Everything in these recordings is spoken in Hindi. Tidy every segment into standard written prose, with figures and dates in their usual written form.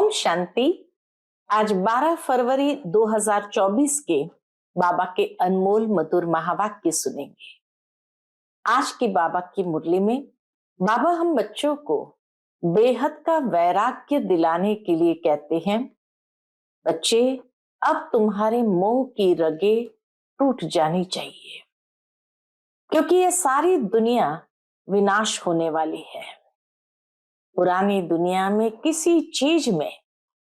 ओम शांति। आज 12 फरवरी 2024 के बाबा के अनमोल मधुर महावाक्य सुनेंगे। आज की बाबा की मुरली में बाबा हम बच्चों को बेहद का वैराग्य दिलाने के लिए कहते हैं, बच्चे अब तुम्हारे मोह की रगे टूट जानी चाहिए, क्योंकि ये सारी दुनिया विनाश होने वाली है। पुरानी दुनिया में किसी चीज में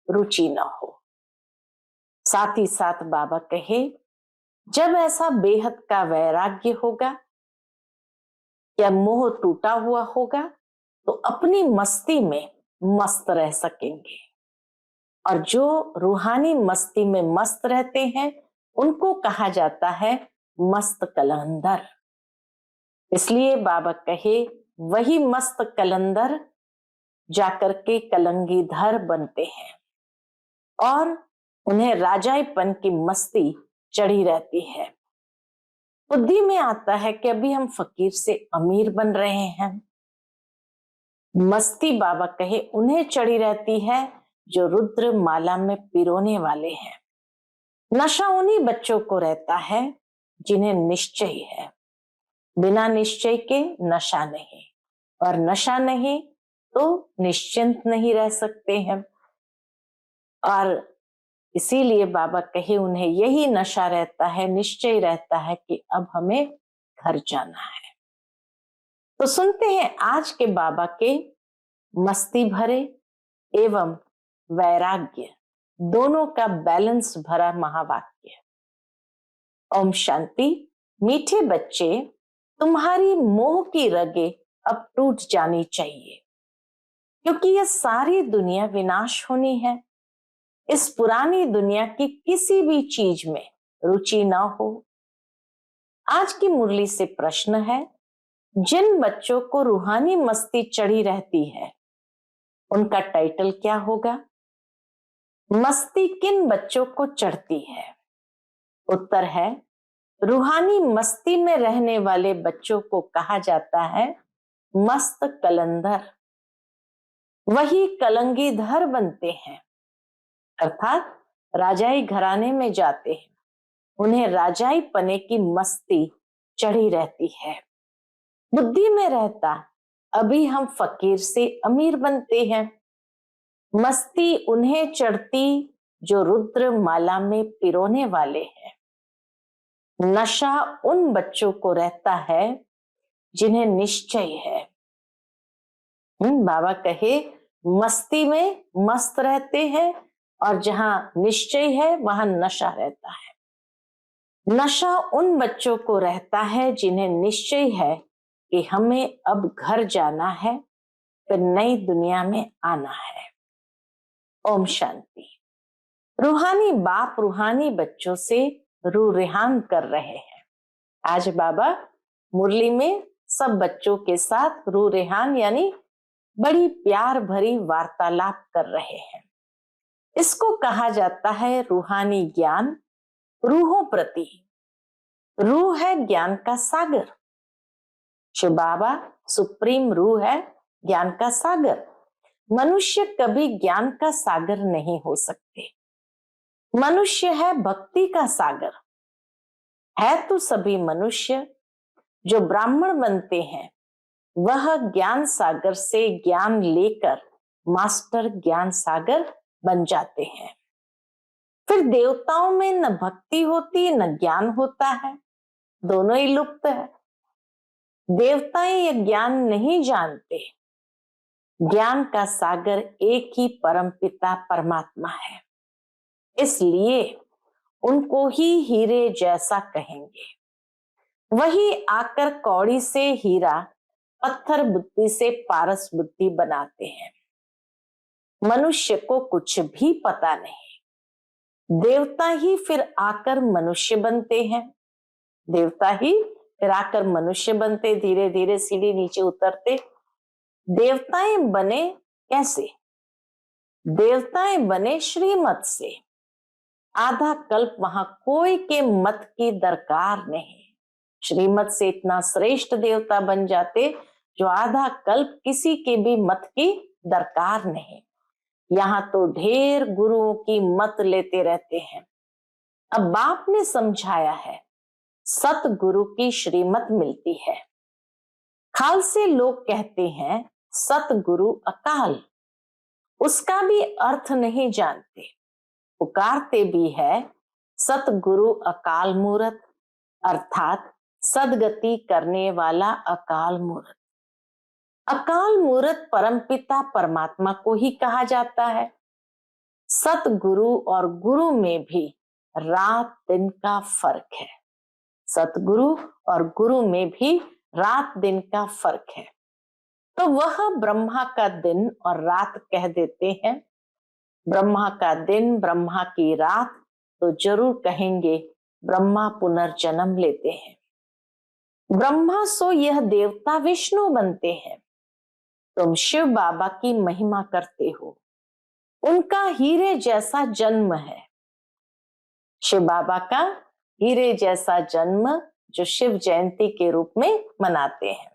रुचि न हो। साथ ही साथ बाबा कहे, जब ऐसा बेहद का वैराग्य होगा या मोह टूटा हुआ होगा तो अपनी मस्ती में मस्त रह सकेंगे, और जो रूहानी मस्ती में मस्त रहते हैं उनको कहा जाता है मस्त कलंदर। इसलिए बाबा कहे, वही मस्त कलंदर जाकर के कलंगीधर बनते हैं और उन्हें राजाईपन की मस्ती चढ़ी रहती है। बुद्धि में आता है कि अभी हम फकीर से अमीर बन रहे हैं। मस्ती बाबा कहे उन्हें चढ़ी रहती है जो रुद्र माला में पिरोने वाले हैं। नशा उन्हीं बच्चों को रहता है जिन्हें निश्चय है। बिना निश्चय के नशा नहीं, और नशा नहीं तो निश्चिंत नहीं रह सकते हैं। और इसीलिए बाबा कहे उन्हें यही नशा रहता है, निश्चय रहता है कि अब हमें घर जाना है। तो सुनते हैं आज के बाबा के मस्ती भरे एवं वैराग्य दोनों का बैलेंस भरा महावाक्य। ओम शांति। मीठे बच्चे, तुम्हारी मोह की रगे अब टूट जानी चाहिए, क्योंकि यह सारी दुनिया विनाश होनी है। इस पुरानी दुनिया की किसी भी चीज में रुचि ना हो। आज की मुरली से प्रश्न है, जिन बच्चों को रूहानी मस्ती चढ़ी रहती है उनका टाइटल क्या होगा? मस्ती किन बच्चों को चढ़ती है? उत्तर है, रूहानी मस्ती में रहने वाले बच्चों को कहा जाता है मस्त कलंदर। वही कलंगीधर बनते हैं, अर्थात राजाई घराने में जाते हैं, उन्हें राजाई पने की मस्ती चढ़ी रहती है। बुद्धि में रहता अभी हम फकीर से अमीर बनते हैं। मस्ती उन्हें चढ़ती जो रुद्र माला में पिरोने वाले हैं। नशा उन बच्चों को रहता है जिन्हें निश्चय है। बाबा कहे मस्ती में मस्त रहते हैं, और जहां निश्चय है वहां नशा रहता है। नशा उन बच्चों को रहता है जिन्हें निश्चय है कि हमें अब घर जाना है, फिर नई दुनिया में आना है। ओम शांति। रूहानी बाप रूहानी बच्चों से रूह रेहान कर रहे हैं। आज बाबा मुरली में सब बच्चों के साथ रूह रेहान यानी बड़ी प्यार भरी वार्तालाप कर रहे हैं। इसको कहा जाता है रूहानी ज्ञान रूहों प्रति। रूह है ज्ञान का सागर। शिव बाबा सुप्रीम रूह है, ज्ञान का सागर। मनुष्य कभी ज्ञान का सागर नहीं हो सकते। मनुष्य है भक्ति का सागर। है तो सभी मनुष्य जो ब्राह्मण बनते हैं, वह ज्ञान सागर से ज्ञान लेकर मास्टर ज्ञान सागर बन जाते हैं। फिर देवताओं में न भक्ति होती न ज्ञान होता है, दोनों ही लुप्त है। देवताएं ये ज्ञान नहीं जानते। ज्ञान का सागर एक ही परमपिता परमात्मा है, इसलिए उनको ही हीरे जैसा कहेंगे। वही आकर कौड़ी से हीरा, पत्थर बुद्धि से पारस बुद्धि बनाते हैं। मनुष्य को कुछ भी पता नहीं। देवता ही फिर आकर मनुष्य बनते हैं। देवता ही फिर आकर मनुष्य बनते, धीरे धीरे सीढ़ी नीचे उतरते। देवताएं बने कैसे? देवताएं बने श्रीमत से। आधा कल्प वहां कोई के मत की दरकार नहीं। श्रीमत से इतना श्रेष्ठ देवता बन जाते जो आधा कल्प किसी के भी मत की दरकार नहीं। यहाँ तो ढेर गुरुओं की मत लेते रहते हैं। अब बाप ने समझाया है, सतगुरु की श्रीमत मिलती है। खाल से लोग कहते हैं सतगुरु अकाल, उसका भी अर्थ नहीं जानते। पुकारते भी है सतगुरु अकाल मूरत, अर्थात सदगति करने वाला अकाल मूरत। अकाल मूरत परमपिता परमात्मा को ही कहा जाता है। सतगुरु और गुरु में भी रात दिन का फर्क है। सतगुरु और गुरु में भी रात दिन का फर्क है। तो वह ब्रह्मा का दिन और रात कह देते हैं। ब्रह्मा का दिन, ब्रह्मा की रात, तो जरूर कहेंगे ब्रह्मा पुनर्जन्म लेते हैं। ब्रह्मा सो यह देवता विष्णु बनते हैं। तुम शिव बाबा की महिमा करते हो, उनका हीरे जैसा जन्म है। शिव बाबा का हीरे जैसा जन्म जो शिव जयंती के रूप में मनाते हैं।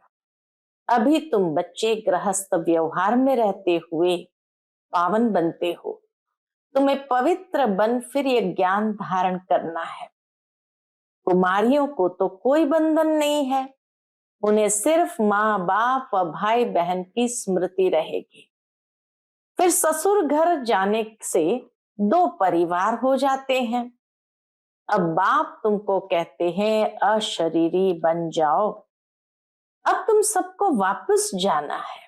अभी तुम बच्चे गृहस्थ व्यवहार में रहते हुए पावन बनते हो। तुम्हें पवित्र बन फिर ये ज्ञान धारण करना है। कुमारियों को तो कोई बंधन नहीं है, उन्हें सिर्फ माँ बाप व भाई बहन की स्मृति रहेगी। फिर ससुर घर जाने से दो परिवार हो जाते हैं। अब बाप तुमको कहते हैं अशरीरी बन जाओ। अब तुम सबको वापस जाना है।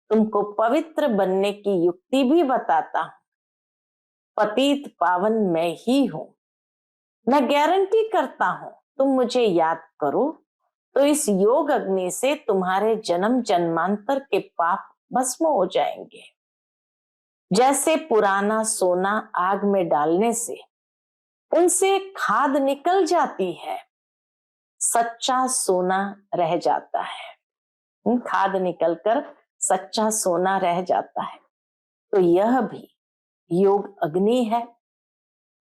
तुमको पवित्र बनने की युक्ति भी बताता हूं। पतित पावन मैं ही हूं। मैं गारंटी करता हूं, तुम मुझे याद करो तो इस योग अग्नि से तुम्हारे जन्म जन्मांतर के पाप भस्म हो जाएंगे। जैसे पुराना सोना आग में डालने से उनसे खाद निकल जाती है, सच्चा सोना रह जाता है। खाद निकलकर सच्चा सोना रह जाता है। तो यह भी योग अग्नि है।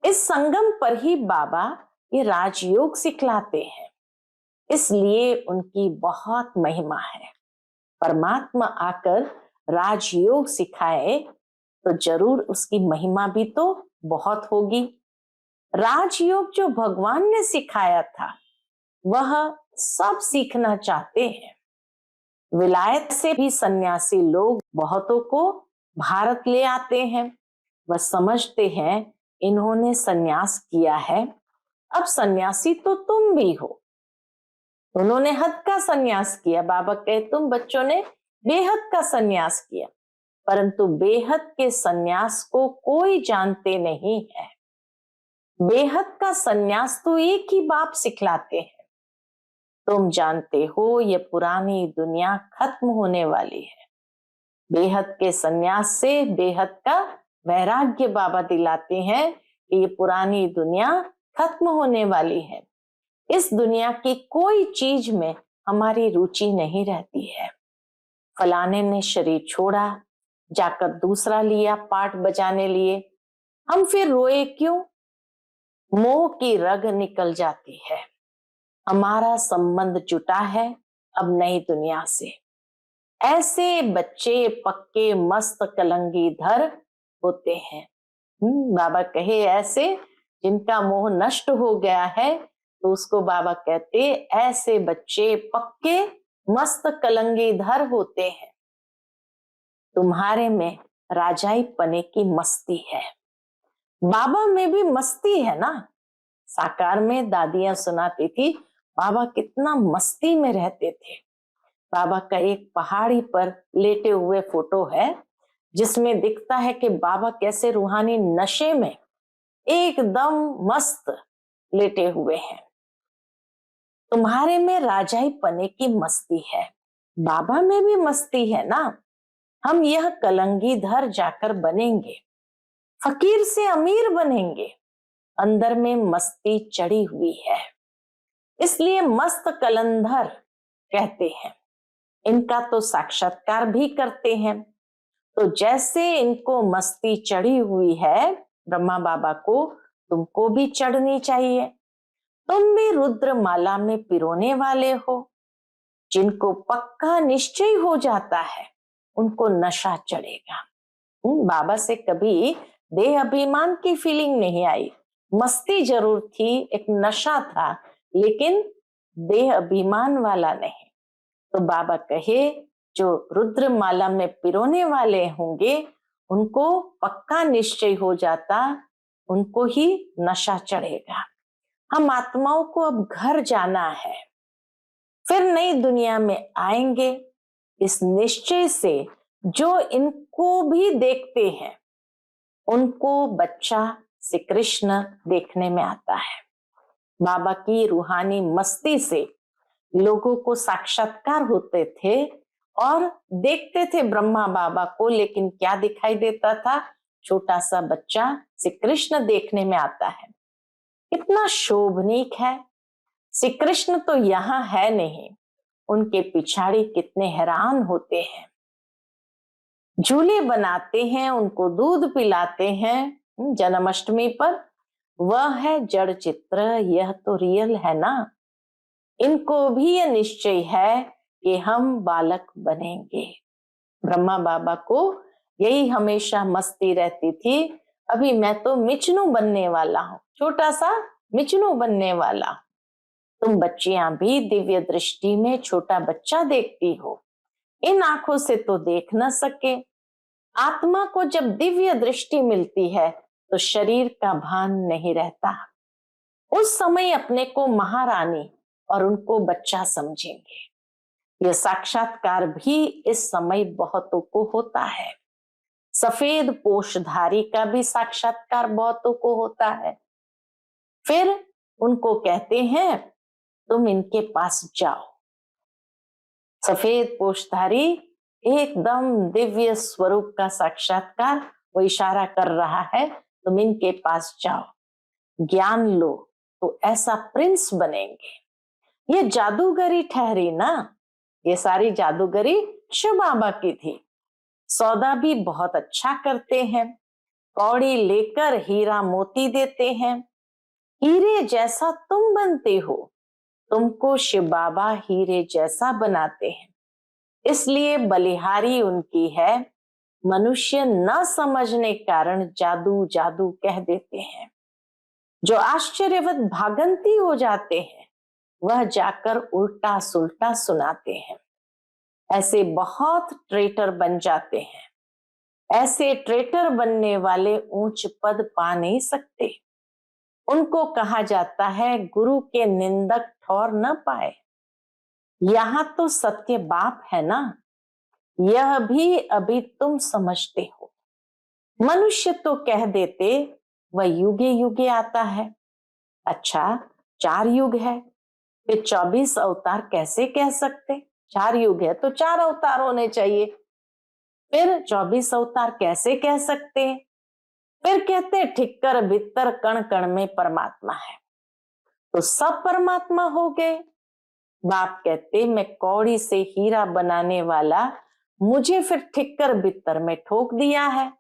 इस संगम पर ही बाबा ये राजयोग सिखलाते हैं, इसलिए उनकी बहुत महिमा है। परमात्मा आकर राजयोग सिखाए तो जरूर उसकी महिमा भी तो बहुत होगी। राजयोग जो भगवान ने सिखाया था वह सब सीखना चाहते हैं। विलायत से भी सन्यासी लोग बहुतों को भारत ले आते हैं। वह समझते हैं इन्होंने सन्यास किया है, अब सन्यासी तो तुम भी हो। उन्होंने हद का सन्यास किया। बाबा कहे तुम बच्चों ने बेहद का सन्यास किया, परंतु बेहद के सन्यास को कोई जानते नहीं है। बेहद का सन्यास तो एक ही बाप सिखलाते हैं। तुम जानते हो ये पुरानी दुनिया खत्म होने वाली है। बेहद के सन्यास से बेहद का वैराग्य बाबा दिलाते हैं कि ये पुरानी दुनिया खत्म होने वाली है। इस दुनिया की कोई चीज में हमारी रुचि नहीं रहती है। फलाने ने शरीर छोड़ा, जाकर दूसरा लिया पाठ बजाने लिए, हम फिर रोए क्यों? मोह की रग निकल जाती है। हमारा संबंध जुटा है अब नई दुनिया से। ऐसे बच्चे पक्के मस्त कलंगीधर होते हैं। बाबा कहे ऐसे जिनका मोह नष्ट हो गया है, तो उसको बाबा कहते ऐसे बच्चे पक्के मस्त कलंगीधर होते हैं। तुम्हारे में राजाई पने की मस्ती है। बाबा में भी मस्ती है ना। साकार में दादियां सुनाती थी बाबा कितना मस्ती में रहते थे। बाबा का एक पहाड़ी पर लेटे हुए फोटो है जिसमें दिखता है कि बाबा कैसे रूहानी नशे में एकदम मस्त लेटे हुए हैं। तुम्हारे में राजाई पने की मस्ती है, बाबा में भी मस्ती है ना। हम यह कलंगीधर जाकर बनेंगे, फकीर से अमीर बनेंगे। अंदर में मस्ती चढ़ी हुई है, इसलिए मस्त कलंधर कहते हैं। इनका तो साक्षात्कार भी करते हैं। तो जैसे इनको मस्ती चढ़ी हुई है ब्रह्मा बाबा को, तुमको भी चढ़नी चाहिए। तुम भी रुद्र माला में पिरोने वाले हो। जिनको पक्का निश्चय हो जाता है उनको नशा चढ़ेगा। बाबा से कभी देह अभिमान की फीलिंग नहीं आई। मस्ती जरूर थी, एक नशा था, लेकिन देह अभिमान वाला नहीं। तो बाबा कहे जो रुद्रमाला में पिरोने वाले होंगे उनको पक्का निश्चय हो जाता, उनको ही नशा चढ़ेगा। हम आत्माओं को अब घर जाना है, फिर नई दुनिया में आएंगे इस निश्चय से जो इनको भी देखते हैं उनको बच्चा श्री कृष्ण देखने में आता है। बाबा की रूहानी मस्ती से लोगों को साक्षात्कार होते थे और देखते थे ब्रह्मा बाबा को, लेकिन क्या दिखाई देता था? छोटा सा बच्चा श्री कृष्ण देखने में आता है। कितना शोभनीक है। श्री कृष्ण तो यहाँ है नहीं, उनके पिछाड़ी कितने हैरान होते हैं। झूले बनाते हैं, उनको दूध पिलाते हैं जन्माष्टमी पर। वह है जड़ चित्र, यह तो रियल है ना। इनको भी यह निश्चय है कि हम बालक बनेंगे। ब्रह्मा बाबा को यही हमेशा मस्ती रहती थी, अभी मैं तो मिचनू बनने वाला हूँ, छोटा सा मिचनू बनने वाला हूँ। तुम बच्चियां भी दिव्य दृष्टि में छोटा बच्चा देखती हो, इन आंखों से तो देख न सके। आत्मा को जब दिव्य दृष्टि मिलती है तो शरीर का भान नहीं रहता। उस समय अपने को महारानी और उनको बच्चा समझेंगे। यह साक्षात्कार भी इस समय बहुतों को होता है। सफेद पोषधारी का भी साक्षात्कार बहुतों को होता है। फिर उनको कहते हैं तुम इनके पास जाओ। सफेद पोषधारी एकदम दिव्य स्वरूप का साक्षात्कार, वो इशारा कर रहा है तुम इनके पास जाओ, ज्ञान लो तो ऐसा प्रिंस बनेंगे। ये जादूगरी ठहरी ना, ये सारी जादूगरी शिव बाबा की थी। सौदा भी बहुत अच्छा करते हैं, कौड़ी लेकर हीरा मोती देते हैं। हीरे जैसा तुम बनते हो, तुमको शिव बाबा हीरे जैसा बनाते हैं। इसलिए बलिहारी उनकी है। मनुष्य न समझने कारण जादू जादू कह देते हैं। जो आश्चर्यवत भागंती हो जाते हैं वह जाकर उल्टा सुल्टा सुनाते हैं। ऐसे बहुत ट्रेटर बन जाते हैं। ऐसे ट्रेटर बनने वाले ऊंच पद पा नहीं सकते। उनको कहा जाता है गुरु के निंदक ठौर न पाए। यहाँ तो सत्य बाप है ना, यह भी अभी तुम समझते हो। मनुष्य तो कह देते वह युगे युगे आता है। अच्छा 4 युग है, फिर 24 अवतार कैसे कह सकते? 4 युग है तो 4 अवतार होने चाहिए। फिर 24 अवतार कैसे कह सकते? फिर कहते ठिक्कर भीतर कण कण में परमात्मा है, तो सब परमात्मा हो गए। बाप कहते मैं कौड़ी से हीरा बनाने वाला, मुझे फिर ठिक्कर भीतर में ठोक दिया है।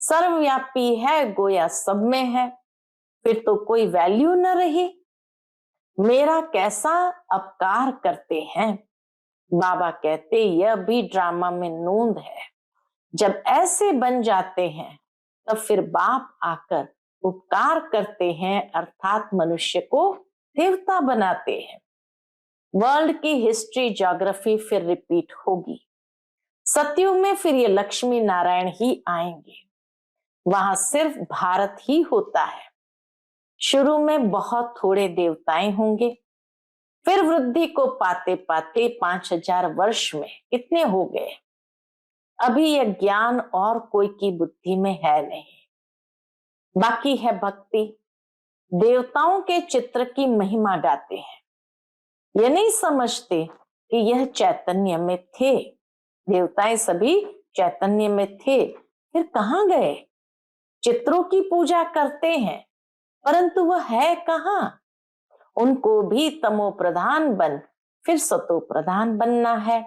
सर्वव्यापी है गोया सब में है, फिर तो कोई वैल्यू न रही। मेरा कैसा अपकार करते हैं। बाबा कहते यह भी ड्रामा में नोंद है। जब ऐसे बन जाते हैं तब फिर बाप आकर उपकार करते हैं, अर्थात मनुष्य को देवता बनाते हैं। वर्ल्ड की हिस्ट्री ज्योग्राफी फिर रिपीट होगी। सतयुग में फिर ये लक्ष्मी नारायण ही आएंगे। वहां सिर्फ भारत ही होता है। शुरू में बहुत थोड़े देवताएं होंगे, फिर वृद्धि को पाते पाते 5000 वर्ष में कितने हो गए। अभी यह ज्ञान और कोई की बुद्धि में है नहीं, बाकी है भक्ति। देवताओं के चित्र की महिमा गाते हैं, ये नहीं समझते कि यह चैतन्य में थे। देवताएं सभी चैतन्य में थे, फिर कहाँ गए? चित्रों की पूजा करते हैं परंतु वह है कहाँ? उनको भी तमो प्रधान बन फिर सतो प्रधान बनना है,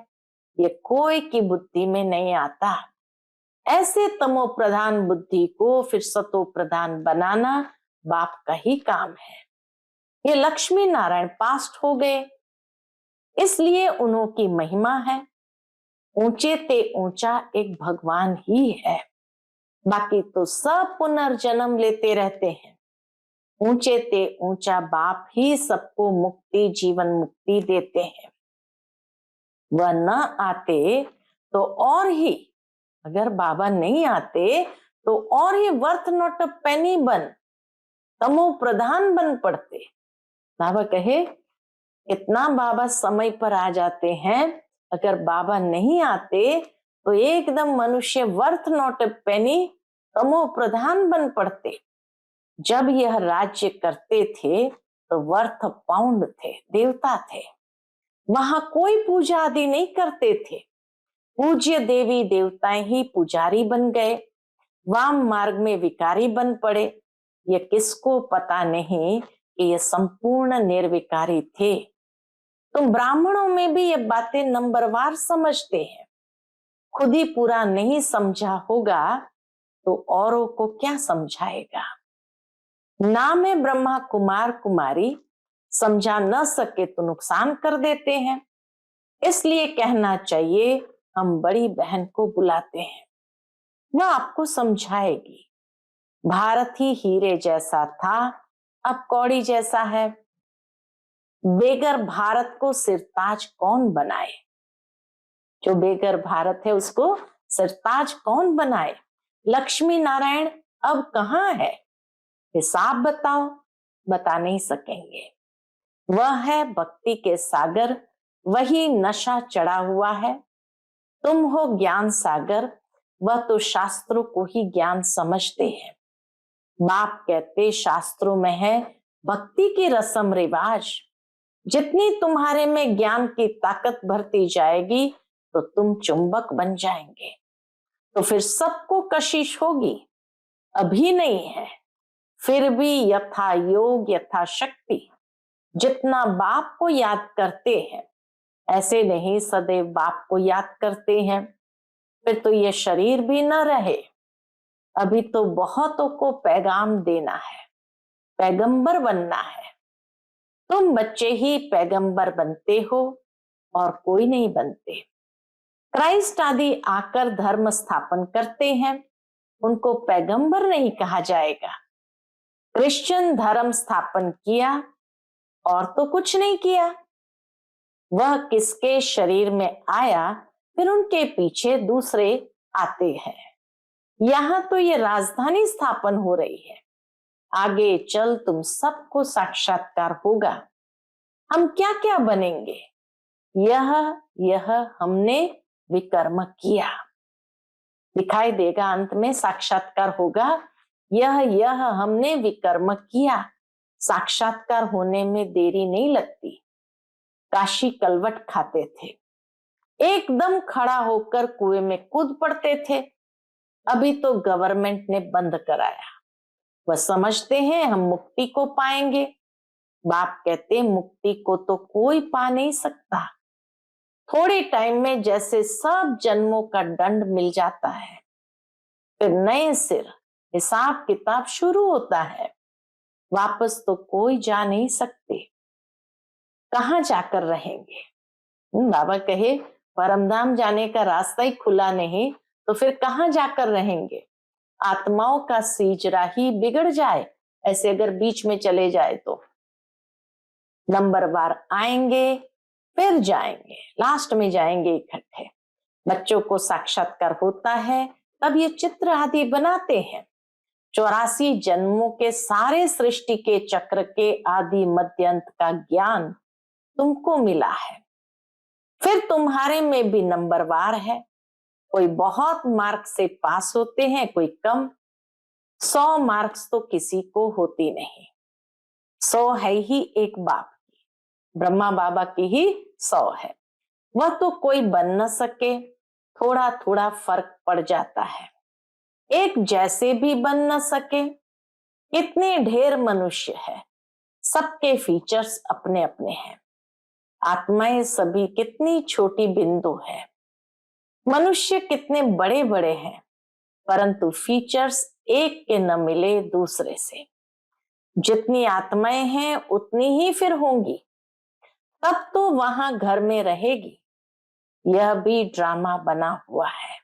ये कोई की बुद्धि में नहीं आता। ऐसे तमो प्रधान बुद्धि को फिर सतो प्रधान बनाना बाप का ही काम है। ये लक्ष्मी नारायण पास्ट हो गए, इसलिए उन्हों की महिमा है। ऊंचे ते ऊंचा एक भगवान ही है। बाकी तो सब पुनर्जन्म लेते रहते हैं। ऊंचे ते ऊंचा बाप ही सबको मुक्ति, जीवन मुक्ति देते हैं। वह न आते तो और ही, अगर बाबा नहीं आते तो और ही वर्थ नॉट अ पेनी बन, तमो प्रधान बन पड़ते। बाबा कहे इतना बाबा समय पर आ जाते हैं, अगर बाबा नहीं आते तो एकदम मनुष्य वर्थ नॉट ए पेनी, तमो प्रधान बन पड़ते। जब यह राज्य करते थे तो वर्थ पाउंड थे, देवता थे। वहां कोई पूजा आदि नहीं करते थे। पूज्य देवी देवताएं ही पुजारी बन गए, वाम मार्ग में विकारी बन पड़े। ये किसको पता नहीं कि ये संपूर्ण निर्विकारी थे। तुम ब्राह्मणों में भी ये बातें नंबरवार समझते हैं। खुद ही पूरा नहीं समझा होगा तो औरों को क्या समझाएगा। नाम है ब्रह्मा कुमार कुमारी, समझा न सके तो नुकसान कर देते हैं। इसलिए कहना चाहिए हम बड़ी बहन को बुलाते हैं, वह आपको समझाएगी। भारत ही हीरे जैसा था, अब कौड़ी जैसा है। बेगर भारत को सिरताज कौन बनाए? जो बेगर भारत है उसको सिरताज कौन बनाए? लक्ष्मी नारायण अब कहाँ है? हिसाब बताओ, बता नहीं सकेंगे। वह है भक्ति के सागर, वही नशा चढ़ा हुआ है। तुम हो ज्ञान सागर, वह तो शास्त्रों को ही ज्ञान समझते हैं। बाप कहते शास्त्रों में है भक्ति की रस्म रिवाज। जितनी तुम्हारे में ज्ञान की ताकत भरती जाएगी तो तुम चुंबक बन जाएंगे, तो फिर सबको कशिश होगी। अभी नहीं है, फिर भी यथा योग यथा शक्ति। जितना बाप को याद करते हैं, ऐसे नहीं सदैव बाप को याद करते हैं, फिर तो ये शरीर भी न रहे। अभी तो बहुतों को पैगाम देना है, पैगंबर बनना है। तुम बच्चे ही पैगंबर बनते हो और कोई नहीं बनते। क्राइस्ट आदि आकर धर्म स्थापन करते हैं, उनको पैगंबर नहीं कहा जाएगा। क्रिश्चियन धर्म स्थापन किया और तो कुछ नहीं किया। वह किसके शरीर में आया, फिर उनके पीछे दूसरे आते हैं। यहां तो ये राजधानी स्थापन हो रही है। आगे चल तुम सबको साक्षात्कार होगा। हम क्या क्या बनेंगे? यह हमने विकर्म किया। दिखाई देगा अंत में साक्षात्कार होगा। यह हमने विकर्म किया। साक्षात्कार होने में देरी नहीं लगती। काशी कलवट खाते थे, एकदम खड़ा होकर कुएं में कूद पड़ते थे। अभी तो गवर्नमेंट ने बंद कराया। वह समझते हैं हम मुक्ति को पाएंगे। बाप कहते मुक्ति को तो कोई पा नहीं सकता। थोड़े टाइम में जैसे सब जन्मों का दंड मिल जाता है, फिर नए सिर हिसाब किताब शुरू होता है। वापस तो कोई जा नहीं सकते। कहाँ जाकर रहेंगे? बाबा कहे परमधाम जाने का रास्ता ही खुला नहीं तो फिर कहाँ जाकर रहेंगे? आत्माओं का सीजरा ही बिगड़ जाए, ऐसे अगर बीच में चले जाए तो। नंबरवार आएंगे फिर जाएंगे, लास्ट में जाएंगे इकट्ठे। बच्चों को साक्षात्कार होता है तब ये चित्र आदि बनाते हैं। 84 जन्मों के सारे सृष्टि के चक्र के आदि मध्य अंत का ज्ञान तुमको मिला है। फिर तुम्हारे में भी नंबरवार है। कोई बहुत मार्क्स से पास होते हैं, कोई कम। 100 मार्क्स तो किसी को होती नहीं। 100 है ही एक बाप की, ब्रह्मा बाबा की ही 100 है। वह तो कोई बन न सके, थोड़ा थोड़ा फर्क पड़ जाता है। एक जैसे भी बन न सके। कितने ढेर मनुष्य है, सबके फीचर्स अपने अपने हैं। आत्माएं सभी कितनी छोटी बिंदु है। मनुष्य कितने बड़े बड़े हैं, परंतु फीचर्स एक के न मिले दूसरे से। जितनी आत्माएं हैं उतनी ही फिर होंगी, तब तो वहां घर में रहेगी। यह भी ड्रामा बना हुआ है।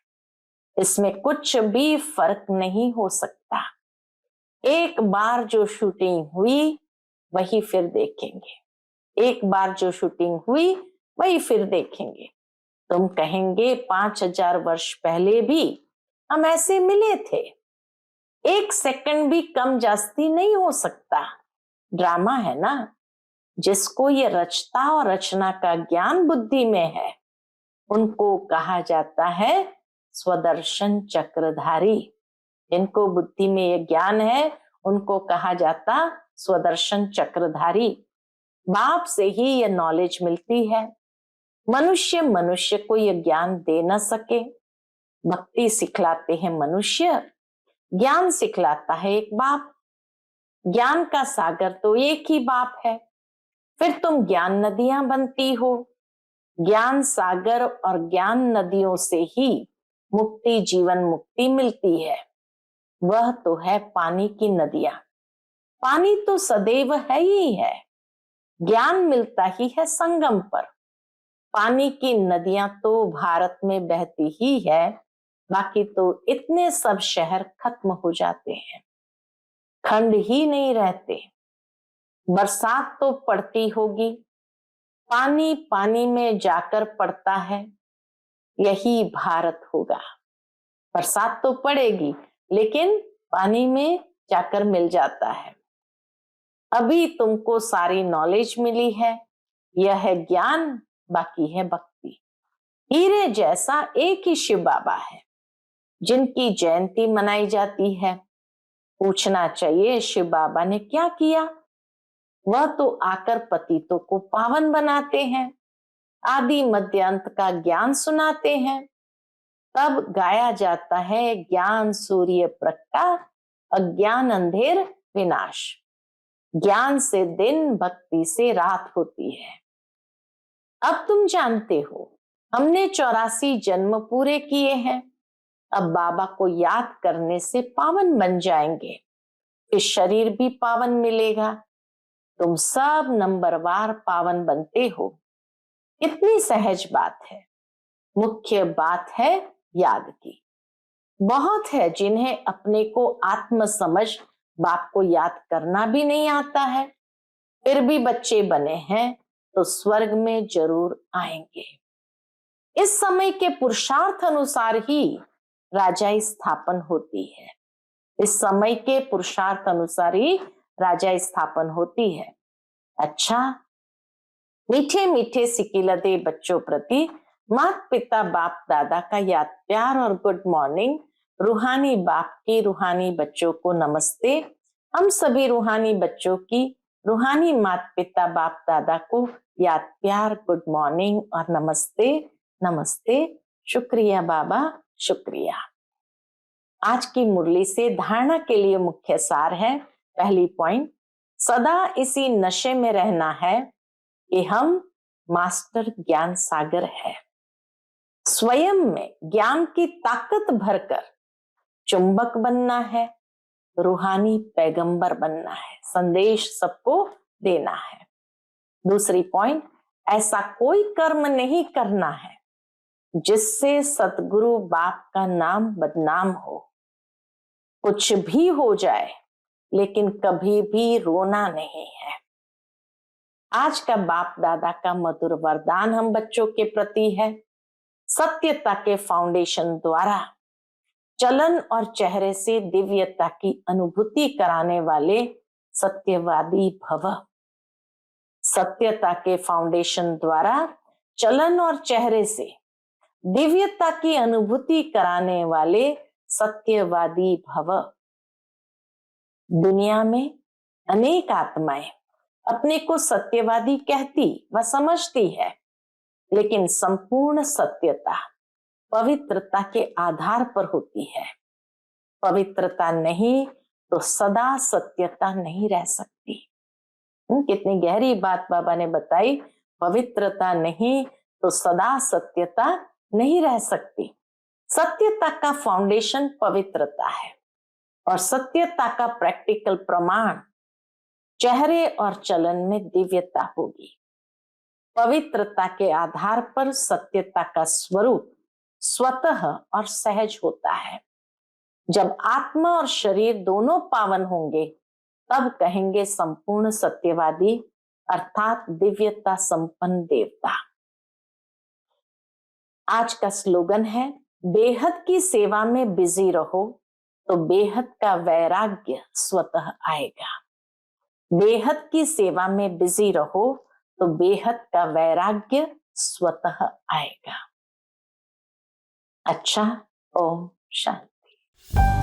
इसमें कुछ भी फर्क नहीं हो सकता। एक बार जो शूटिंग हुई वही फिर देखेंगे, एक बार जो शूटिंग हुई वही फिर देखेंगे। तुम कहेंगे 5000 वर्ष पहले भी हम ऐसे मिले थे। एक सेकंड भी कम जास्ती नहीं हो सकता। ड्रामा है ना। जिसको ये रचता और रचना का ज्ञान बुद्धि में है, उनको कहा जाता है स्वदर्शन चक्रधारी। जिनको बुद्धि में ये ज्ञान है, उनको कहा जाता स्वदर्शन चक्रधारी। बाप से ही ये नॉलेज मिलती है। मनुष्य को ये ज्ञान दे न सके। भक्ति सिखलाते हैं मनुष्य, ज्ञान सिखलाता है एक बाप। ज्ञान का सागर तो एक ही बाप है। फिर तुम ज्ञान नदियां बनती हो। ज्ञान सागर और ज्ञान नदियों से ही मुक्ति, जीवन मुक्ति मिलती है। वह तो है पानी की नदियां। पानी तो सदैव है ही है। ज्ञान मिलता ही है संगम पर। पानी की नदियां तो भारत में बहती ही है, बाकी तो इतने सब शहर खत्म हो जाते हैं, खंड ही नहीं रहते। बरसात तो पड़ती होगी, पानी पानी में जाकर पड़ता है, यही भारत होगा। बरसात तो पड़ेगी लेकिन पानी में जाकर मिल जाता है। अभी तुमको सारी नॉलेज मिली है, यह है ज्ञान, बाकी है भक्ति। हीरे जैसा एक ही शिव बाबा है जिनकी जयंती मनाई जाती है। पूछना चाहिए शिव बाबा ने क्या किया? वह तो आकर पतितों को पावन बनाते हैं, आदि मध्य अंत का ज्ञान सुनाते हैं। तब गाया जाता है ज्ञान सूर्य प्रगटा, अज्ञान अंधेर विनाश। ज्ञान से दिन, भक्ति से रात होती है। अब तुम जानते हो हमने 84 जन्म पूरे किए हैं। अब बाबा को याद करने से पावन बन जाएंगे, इस शरीर भी पावन मिलेगा। तुम सब नंबरवार पावन बनते हो। इतनी सहज बात है। मुख्य बात है याद की। बहुत है जिन्हें अपने को आत्म समझ बाप को याद करना भी नहीं आता है, फिर भी बच्चे बने हैं तो स्वर्ग में जरूर आएंगे। इस समय के पुरुषार्थ अनुसार ही राजाई स्थापन होती है। इस समय के पुरुषार्थ अनुसार ही राजाई स्थापन होती है। अच्छा, मीठे मीठे सिकिलदे बच्चों प्रति माता पिता बाप दादा का याद प्यार और गुड मॉर्निंग। रूहानी बाप की रूहानी बच्चों को नमस्ते। हम सभी रूहानी बच्चों की रूहानी माता पिता बाप दादा को याद प्यार, गुड मॉर्निंग और नमस्ते नमस्ते। शुक्रिया बाबा, शुक्रिया। आज की मुरली से धारणा के लिए मुख्य सार है। पहली पॉइंट, सदा इसी नशे में रहना है कि हम मास्टर ज्ञान सागर है। स्वयं में ज्ञान की ताकत भरकर चुंबक बनना है, रूहानी पैगंबर बनना है, संदेश सबको देना है। दूसरी पॉइंट, ऐसा कोई कर्म नहीं करना है जिससे सतगुरु बाप का नाम बदनाम हो। कुछ भी हो जाए लेकिन कभी भी रोना नहीं है। आज का बाप दादा का मधुर वरदान हम बच्चों के प्रति है। सत्यता के फाउंडेशन द्वारा चलन और चेहरे से दिव्यता की अनुभूति कराने वाले सत्यवादी भव। सत्यता के फाउंडेशन द्वारा चलन और चेहरे से दिव्यता की अनुभूति कराने वाले सत्यवादी भव। दुनिया में अनेक आत्माएं अपने को सत्यवादी कहती व समझती है, लेकिन संपूर्ण सत्यता पवित्रता के आधार पर होती है। पवित्रता नहीं तो सदा सत्यता नहीं रह सकती। कितनी गहरी बात बाबा ने बताई। पवित्रता नहीं तो सदा सत्यता नहीं रह सकती। सत्यता का फाउंडेशन पवित्रता है और सत्यता का प्रैक्टिकल प्रमाण चेहरे और चलन में दिव्यता होगी। पवित्रता के आधार पर सत्यता का स्वरूप स्वतः और सहज होता है। जब आत्मा और शरीर दोनों पावन होंगे तब कहेंगे संपूर्ण सत्यवादी अर्थात दिव्यता संपन्न देवता। आज का स्लोगन है, बेहद की सेवा में बिजी रहो तो बेहद का वैराग्य स्वतः आएगा। बेहद की सेवा में बिजी रहो तो बेहद का वैराग्य स्वतः आएगा। अच्छा, ओम शांति।